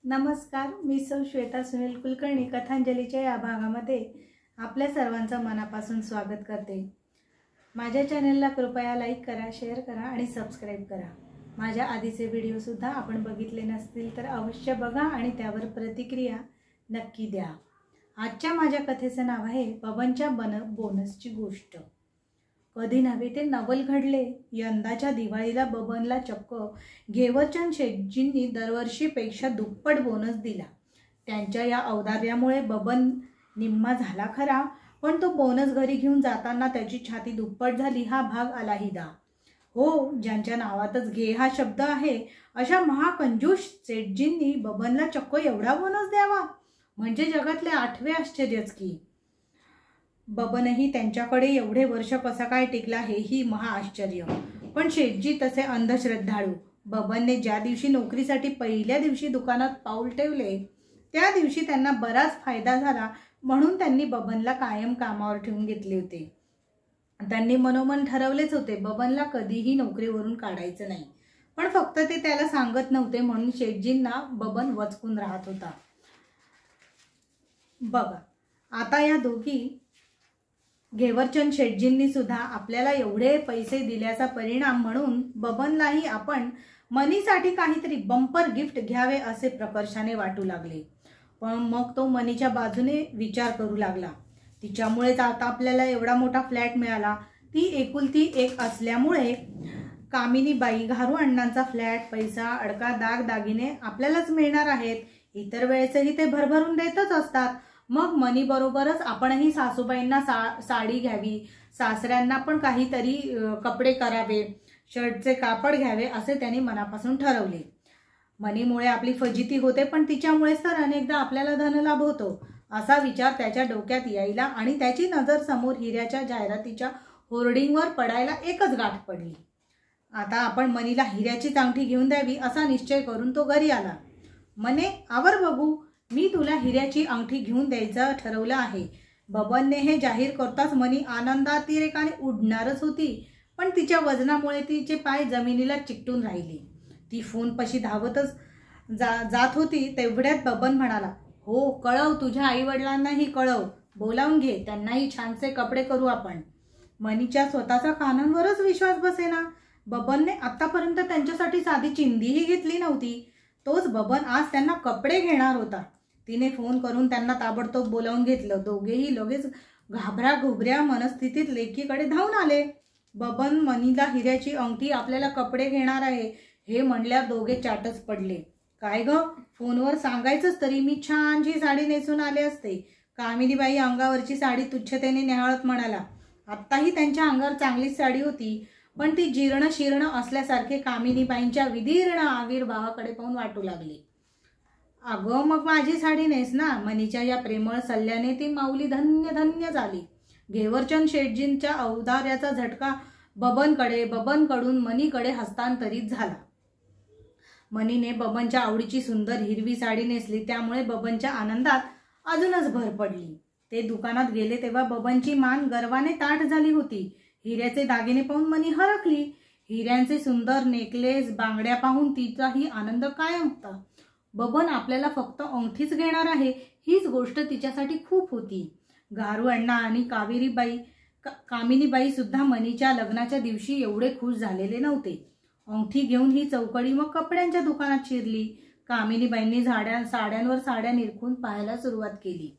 नमस्कार, मी सौ श्वेता सुनील कुलकर्णी कथांजलीच्या या भागामध्ये आपल्या सर्वांचं मनापासून स्वागत करते। माझ्या चॅनलला कृपया लाईक करा, शेअर करा आणि सबस्क्राइब करा। माझ्या आधीचे व्हिडिओ सुद्धा आपण बघितले नसतील तर अवश्य बघा आणि त्यावर प्रतिक्रिया नक्की द्या। आजच्या माझ्या कथेचं नाव आहे बबनच्या बोनसची गोष्ट। कधी नव्हे ते नवल घडले। यंदाच्या दिवाळीला बबनला चक्क घेवरचंद शेटजींनी दरवर्षीपेक्षा दुप्पट बोनस दिला। त्यांच्या या औदार्यामुळे बबन निम्मा झाला खरा, पण तो बोनस घरी घेऊन जाताना त्याची छाती दुप्पट झाली हा भाग अलहिदा। हो, ज्यांच्या नावातच घे हा शब्द आहे अशा महाकंजूस शेटजींनी बबनला चक्क एवढा बोनस द्यावा म्हणजे जगातले 8वे आश्चर्यच की। बबनही त्यांच्याकडे एवढे वर्ष कसा काय टिकला हेही महाआश्चर्य। पण शेटजी तसे अंधश्रद्धाळू। बबनने ज्या दिवशी नोकरीसाठी पहिल्या दिवशी दुकानात पाऊल ठेवले त्या दिवशी त्यांना बराच फायदा झाला, म्हणून त्यांनी बबनला कायम कामावर ठेवून घेतले होते। त्यांनी मनोमन ठरवलेच होते बबनला कधीही नोकरीवरून काढायचं नाही, पण फक्त ते त्याला सांगत नव्हते म्हणून शेटजींना बबन वचकून राहत होता। बघा, आता या दोघी घेवरचंद शेटजींनी सुद्धा आपल्याला एवढे पैसे दिल्याचा परिणाम म्हणून बबनलाही आपण मनीसाठी काहीतरी बंपर गिफ्ट घ्यावे असे प्रकर्षाने वाटू लागले। पण मग तो मनीच्या बाजूने विचार करू लागला। तिच्यामुळेच आता आपल्याला एवढा मोठा फ्लॅट मिळाला। ती एकुलती एक असल्यामुळे कामिनीबाई घारू अण्णांचा फ्लॅट, पैसा, अडका, दागदागिने आपल्यालाच मिळणार आहेत। इतर वेळेसही ते भरभरून देतच असतात। मग मनी बरोबरच आपणही सासूबाईंना साडी घ्यावी, सासऱ्यांना पण काहीतरी कपडे करावे, शर्टचे कापड घ्यावे असे त्यांनी मनापासून ठरवले। मनीमुळे आपली फजिती होते, पण तिच्यामुळेच तर अनेकदा आपल्याला धनलाभ होतो असा विचार त्याच्या डोक्यात यायला आणि त्याची नजर समोर हिऱ्याच्या जाहिरातीच्या होर्डिंगवर पडायला एकच गाठ पडली। आता आपण मनीला हिऱ्याची अंगठी घेऊन द्यावी असा निश्चय करून तो घरी आला। मने, आवर बघू, मी तुला हिऱ्याची अंगठी घेऊन द्यायचं ठरवलं आहे। बबनने हे जाहीर करताच मनी आनंदातिरेकाने उडणारच होती, पण तिच्या वजनामुळे तिचे पाय जमिनीला चिकटून राहिले। ती फोनपाशी धावतच जात होती तेवढ्यात बबन म्हणाला, हो कळव, तुझ्या आईवडिलांनाही कळव, बोलावून घे, त्यांनाही छानसे कपडे करू आपण। मनीच्या स्वतःचा कानांवरच विश्वास बसेना। बबनने आतापर्यंत त्यांच्यासाठी साधी चिंधीही घेतली नव्हती, तोच बबन आज त्यांना कपडे घेणार होता। तिने फोन करून त्यांना ताबडतोब बोलावून घेतलं। दोघेही लगेच घाबऱ्या घुबऱ्या मनस्थितीत लेकीकडे धावून आले। बबन मनीला हिऱ्याची अंगठी, आपल्याला कपडे घेणार आहे हे म्हणल्यावर दोघे चाटच पडले। काय ग, फोनवर सांगायचंच तरी मी छानशी साडी नेसून आले असते। कामिनीबाई अंगावरची साडी तुच्छतेने न्याहाळत म्हणाला। आत्ताही त्यांच्या अंगावर चांगलीच साडी होती, पण ती जीर्ण शीर्ण असल्यासारखे कामिनीबाईंच्या विदीर्ण आविर्भावाकडे पाहून वाटू लागले। अगं मग माझी साडी नेस ना। मनीच्या या प्रेमळ सल्ल्याने ती माऊली धन्य धन्य झाली। घेवरचंद शेटजींच्या औदार्याचा झटका बबनकडून मनीकडे हस्तांतरित झाला। मनीने बबनच्या आवडीची सुंदर हिरवी साडी नेसली, त्यामुळे बबनच्या आनंदात अजूनच भर पडली। ते दुकानात गेले तेव्हा बबनची मान गर्वाने ताठ झाली होती। हिऱ्याचे दागिने पाहून मनी हरखली। हिऱ्यांचे सुंदर नेकलेस, बांगड्या पाहून तिचाही आनंद कायम होता। बबन आपल्याला फक्त अंगठीच घेणार आहे हीच गोष्ट तिच्यासाठी खूप होती। घारू अण्णा आणि कामिनीबाई सुद्धा मनीच्या लग्नाच्या दिवशी एवढे खुश झालेले नव्हते। अंगठी घेऊन ही चौकडी मग कपड्यांच्या दुकानात शिरली। कामिनीबाईंनी साड्यांवर साड्या निरखून पाहायला सुरुवात केली।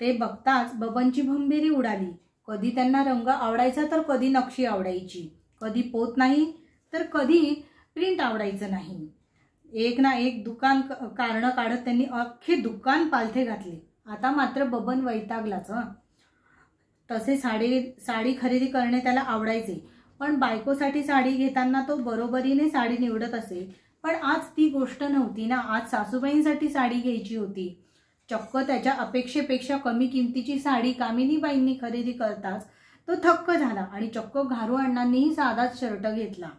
ते बघताच बबनची भंबीरी उडाली। कधी त्यांना रंग आवडायचा तर कधी नक्षी आवडायची, कधी पोत नाही तर कधी प्रिंट आवडायचं नाही। एक ना एक कारण काढत त्यांनी अख्खे दुकान पालथे घातले। आता मात्र बबन वैतागलाच। तसे साडी खरेदी करणे त्याला आवडायचे, पण बायकोसाठी साडी घेताना तो बरोबरीने साडी निवडत असे। पण आज ती गोष्ट नव्हती ना, आज सासूबाईंसाठी साडी घ्यायची होती। चक्क त्याच्या अपेक्षेपेक्षा कमी किमतीची साडी कामिनीबाईंनी खरेदी करताच तो थक्क झाला आणि चक्क घारू अण्णांनीही साधाच शर्ट घेतला।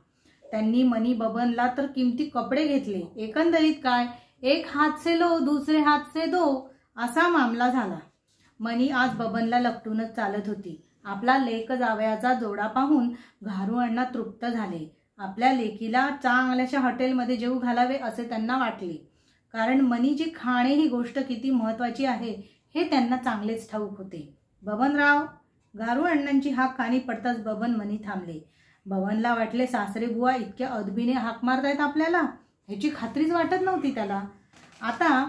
त्यांनी मनी बबनला तर किमती कपडे घेतले। एकंदरीत काय, एक हात से लो दूसरे हात से दो असा मामला झाला। मनी आज बबनला लपटूनच चालत होती। आपला लेक जावयाचा जोडा पाहून घारू अण्णा तृप्त झाले। आपल्या लेकीला चांगल्याशा हॉटेलमध्ये जेवू घालावे असे त्यांना वाटले। कारण मनीची खाणे ही गोष्ट किती महत्त्वाची आहे हे त्यांना चांगलेच ठाऊक होते. बबनराव, गारू अण्णांची हाक कानी पडताच बबन मनी थांबले. बबनला वाटले सासरे बुवा इतक्या अदबीने हाक मारतायत आपल्याला, ह्याची खात्रीच वाटत नव्हती त्याला. आता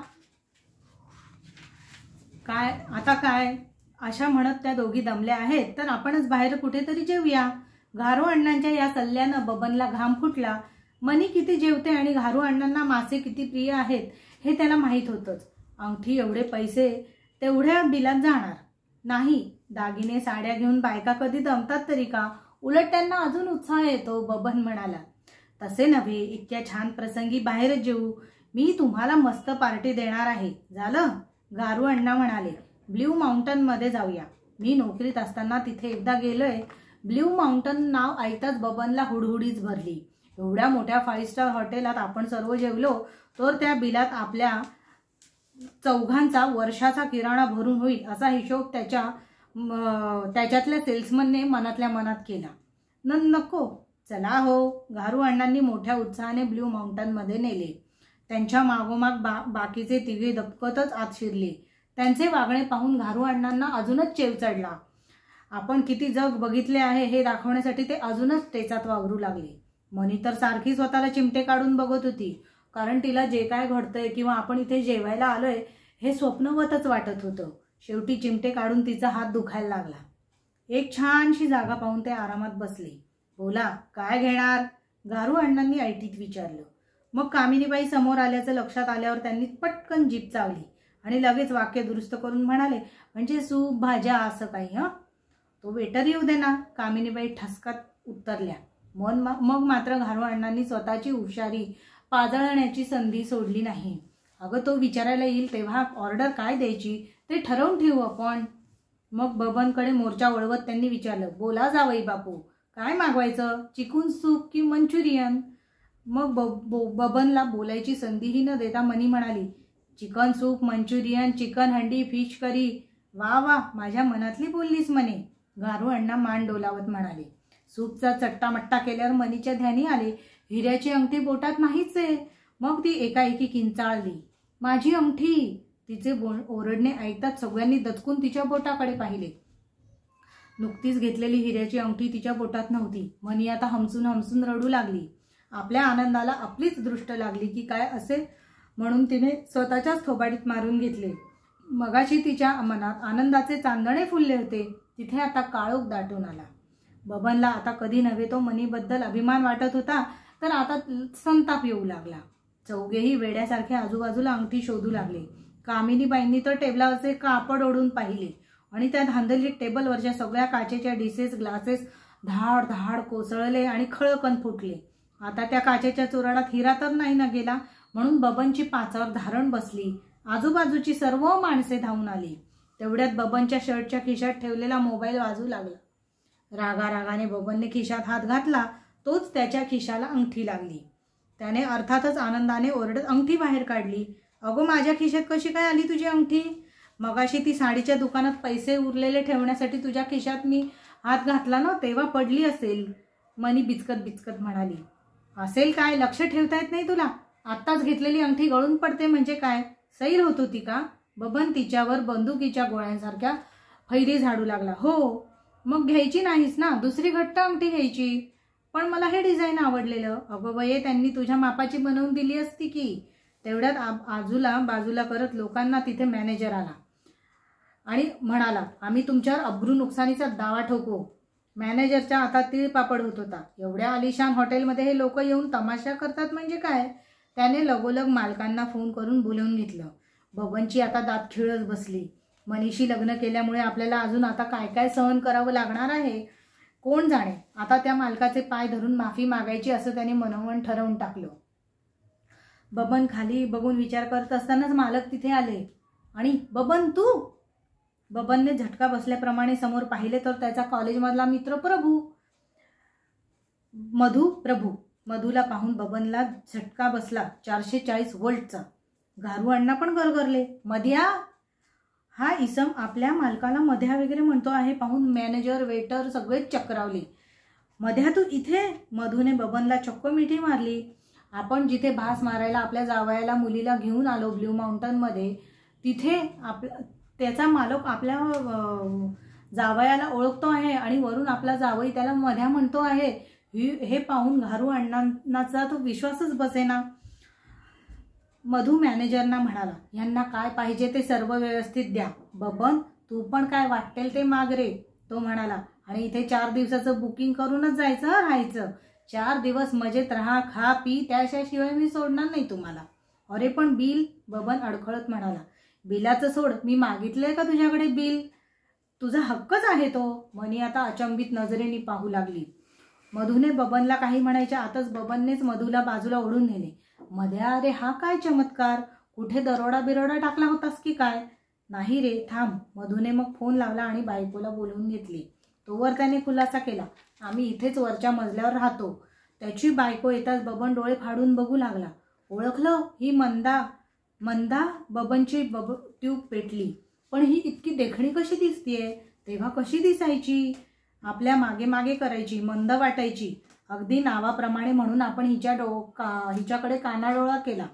काय अशा म्हणत त्या दोघी दमल्या आहेत तर आपणच बाहेर कुठेतरी जेवूया. घारू अण्णांच्या या सल्ल्यानं बबनला घाम फुटला. मनी किती जेवते आणि घारू अण्णांना मासे किती प्रिय आहेत हे त्याला माहीत होतंच. अंगठी एवढे पैसे तेवढ्या बिलात जाणार नाही. दागिने साड्या घेऊन बायका कधी दमतात तरी का? उलट त्यांना अजून उत्साह येतो. बबन म्हणाला, तसे नव्हे, इतक्या छान प्रसंगी बाहेरच जेवू. मी तुम्हाला मस्त पार्टी देणार आहे. झालं? गारू अण्णा म्हणाले, ब्ल्यू माउंटन मध्ये जाऊया. मी नोकरीत असताना तिथे एकदा गेलोय. ब्ल्यू माउंटन नाव ऐकताच बबनला हुडहुडीच भरली. एवढ्या मोठ्या 5 स्टार हॉटेलात आपण सर्व जेवलो तर त्या बिलात आपल्या चौघांचा वर्षाचा किराणा भरून होईल असा हिशोब त्याच्यातल्या सेल्समनने मनातल्या मनात केला. नको, चला हो. घारू अण्णांनी मोठ्या उत्साहाने ब्ल्यू माउंटन मध्ये नेले. त्यांच्या मागोमाग बाकीचे तिघे दपकतच आत शिरले. त्यांचे वागणे पाहून घारू अण्णांना अजूनच चेव चढला. आपण किती जग बघितले आहे हे दाखवण्यासाठी ते अजूनच टेचात वावरू लागले. मनी तर सारखी स्वतःला चिमटे काढून बघत होती, कारण तिला जे काय घडतंय किंवा आपण इथे जेवायला आलोय हे स्वप्नवतच वाटत होतं. शेवटी चिमटे काढून तिचा हात दुखायला लागला. एक छानशी जागा पाहून ते आरामात बसले. बोला, काय घेणार? घारू अण्णांनी ऐटीत विचारलं. मग कामिनीबाई समोर आल्याचं लक्षात आल्यावर त्यांनी पटकन जीभ चावली आणि लगेच वाक्य दुरुस्त करून म्हणाले, म्हणजे सूप भाज्या असं काही? तो वेटर येऊ दे ना. कामिनीबाई ठसकात उत्तरल्या. मग मात्र घारू अण्णांनी स्वतःची हुशारी पाजळण्याची संधी सोडली नाही. अगं, तो विचारायला येईल तेव्हा ऑर्डर काय द्यायची ते ठरवून ठेवू आपण. मग बबनकडे मोर्चा वळवत त्यांनी विचारलं, बोला जावई बापू, काय मागवायचं? चिकन सूप की मंचुरियन? मग बबनला बोलायची संधीही न देता मनी म्हणाली, चिकन सूप, मंचुरियन, चिकन हंडी, फिश करी. वा वा, माझ्या मनातली बोललीस म्हणे. घारू अण्णा मान डोलावत म्हणाले. सूपचा चट्टामट्टा केल्यावर मनीच्या ध्यानी आले, हिऱ्याची अंगठी बोटात नाहीच आहे. मग ती एकाएकी किंचाळली. माझी अंगठी! तिचे ओरडणे ऐकताच सगळ्यांनी दचकून तिच्या बोटाकडे पाहिले. नुकतीच घेतलेली हिऱ्याची अंगठी तिच्या बोटात नव्हती. मनी आता हमसून हमसून रडू लागली. आपल्या आनंदाला आपलीच दृष्ट लागली की काय असे म्हणून तिने स्वतःच्याच थोबाडीत मारून घेतले. मगाशी तिच्या मनात आनंदाचे चांदणे फुलले होते, तिथे आता काळोख दाटून आला. बबनला आता कधी नव्हे तो मनीबद्दल अभिमान वाटत होता, तर आता संताप येऊ लागला. चौघेही वेड्यासारखे आजूबाजूला अंगठी शोधू लागले. कामिनीबाईंनी तर टेबलावरचे कापड ओढून पाहिले आणि त्या धांदलीत टेबलवरच्या सगळ्या काचेच्या डिसेस, ग्लासेस धाड धाड कोसळले आणि खळकन फुटले. आता त्या काचेच्या चुराडात हिरा तर नाही ना गेला, म्हणून बबनची पाचावर धारण बसली. आजूबाजूची सर्व माणसे धावून आली. तेवढ्यात बबनच्या शर्टच्या खिशात ठेवलेला मोबाईल वाजू लागला. रागारागाने बबनने खिशात हात घातला. तोच त्याच्या खिशाला अंगठी लागली. त्याने अर्थातच आनंदाने ओरडत अंगठी बाहेर काढली. अगो, माझ्या खिशात कशी काय आली तुझी अंगठी? मगाशी ती साडीच्या दुकानात पैसे उरलेले ठेवण्यासाठी तुझ्या खिशात मी हात घातला ना, तेव्हा पडली असेल. मनी बिचकत म्हणाली. असेल काय, लक्ष ठेवता येत नाही तुला? आत्ताच घेतलेली अंगठी गळून पडते म्हणजे काय? सैर होत होती का? बबन तिच्यावर बंदुकीच्या गोळ्यांसारख्या फैरी झाडू लागला. हो, मग घ्यायची नाहीस ना, दुसरी घट्ट अंगठी घ्यायची. पण मला हे डिझाईन आवडलेलं. अगं बये, त्यांनी तुझ्या मापाची बनवून दिली असती की. तेवढ्यात बाजूला करत लोकांना तिथे मॅनेजर आला आणि म्हणाला, आम्ही तुमच्यावर अब्रू नुकसानीचा दावा ठोकू. मॅनेजरच्या हातात तीळपापड होत होता. एवढ्या आलिशान हॉटेलमध्ये हे लोक येऊन तमाशा करतात म्हणजे काय? त्याने लगोलग मालकांना फोन करून बोलवून घेतलं. बबनची आता दात खिळत बसली. मनीशी लग्न केल्यामुळे आपल्याला अजून आता काय काय सहन करावं लागणार आहे कोण जाणे. आता त्या मालकाचे पाय धरून माफी मागायची असं त्याने मनोमन ठरवून टाकलं. बबन खाली बघून विचार करत असतानाच मालक तिथे आले आणि बबन तू? बबनने झटका बसल्याप्रमाणे समोर पाहिले तर त्याचा कॉलेजमधला मित्र प्रभू. मधूला पाहून बबनला झटका बसला 440 व्होल्टचा. घारू अण्णा पण गरगरले. मध्या? हा इसम आपल्या मालकाला मध्या वगैरे म्हणतो आहे पाहून मॅनेजर, वेटर सगळेच चक्रावले. मध्या तू इथे? मधूने बबनला चक्क मिठी मारली. आपण जिथे भास मारायला आपल्या जावयाला मुलीला घेऊन आलो ब्ल्यू माउंटनमध्ये, तिथे त्याचा मालक आपल्या जावयाला ओळखतो आहे आणि वरून आपला जावई त्याला मध्या म्हणतो आहे. हे पाहून घारू अण्णांचा तो विश्वासच बसेना. मधू मॅनेजरना म्हणाला, यांना काय पाहिजे ते सर्व व्यवस्थित द्या. बबन, तू पण काय वाटेल ते माग रे, तो म्हणाला. आणि इथे 4 दिवसाचं बुकिंग करूनच जायचं, राहायचं. 4 दिवस मजेत राहा, खा पी, त्याशिवाय मी सोडणार नाही तुम्हाला. अरे पण बिल, बबन अडखळत म्हणाला. बिलाचं सोड, मी मागितलंय का तुझ्याकडे बिल? तुझा हक्कच आहे तो. मनी आता अचंबित नजरेने पाहू लागली. मधूने बबनला काही म्हणायच्या आतच बबननेच मधूला बाजूला ओढून नेले. मध्या, अरे हा काय चमत्कार, कुठे दरोडा बिरोडा टाकला होतास की काय? नाही रे, थांब. मधूने मग फोन लावला आणि बायकोला बोलवून घेतली. तोवर त्याने खुलासा केला, आम्ही इथेच वरच्या मजल्यावर राहतो. त्याची बायको येताच बबन डोळे फाडून बघू लागला. ओळखलं, ही मंदा. बबनची ट्यूब पेटली. पण ही इतकी देखणी कशी दिसतीये? तेव्हा कशी दिसायची? आपल्या मागे मागे करायची, मंद वाटायची, अगदी नावाप्रमाणे. म्हणून आपण हिच्याकडे कानाडोळा केला.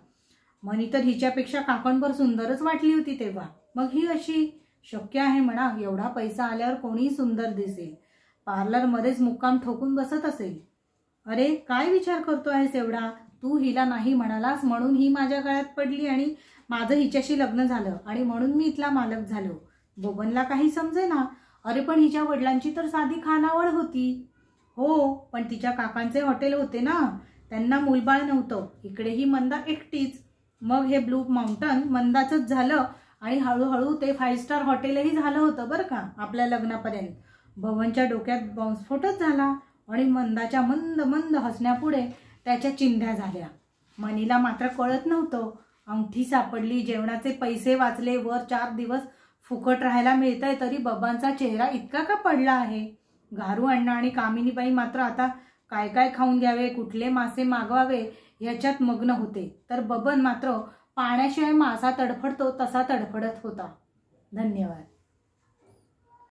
मनी तर हिच्यापेक्षा काकणभर सुंदरच वाटली होती तेव्हा. मग ही अशी शक्य आहे म्हणा. एवढा पैसा आल्यावर कोणीही सुंदर दिसेल. पार्लरमध्येच मुक्काम ठोकून बसत असेल. अरे काय विचार करतो आहेस एवढा? तू हिला नाही म्हणालास म्हणून ही माझ्या गळ्यात पडली आणि माझं हिच्याशी लग्न झालं आणि म्हणून मी इथला मालक झालो. बबनला काही समजेना. अरे पण हिच्या वडिलांची तर साधी खानावळ होती. हो, पण तिच्या काकांचे हॉटेल होते ना, त्यांना मूलबाळ नव्हतं. इकडे ही मंदा एकटीच. मग हे ब्लू माउंटन मंदाचंच झालं आणि हळूहळू ते 5 स्टार हॉटेलही झालं होतं बरं का आपल्या लग्नापर्यंत. बबनच्या डोक्यात बॉम्बस्फोटच झाला आणि मंदाच्या मंद मंद हसण्यापुढे त्याच्या चिंध्या झाल्या. मनीला मात्र कळत नव्हतं. अंगठी सापडली, जेवणाचे पैसे वाचले, वर 4 दिवस फुकट राहायला मिळतंय, तरी बबांचा चेहरा इतका का पडला आहे? घारू अण्णा आणि कामिनीबाई मात्र आता काय काय खाऊन घ्यावे, कुठले मासे मागवावे याच्यात मग्न होते. तर बबन मात्र पाण्याशिवाय मासा तडफडतो तसा तडफडत होता. धन्यवाद.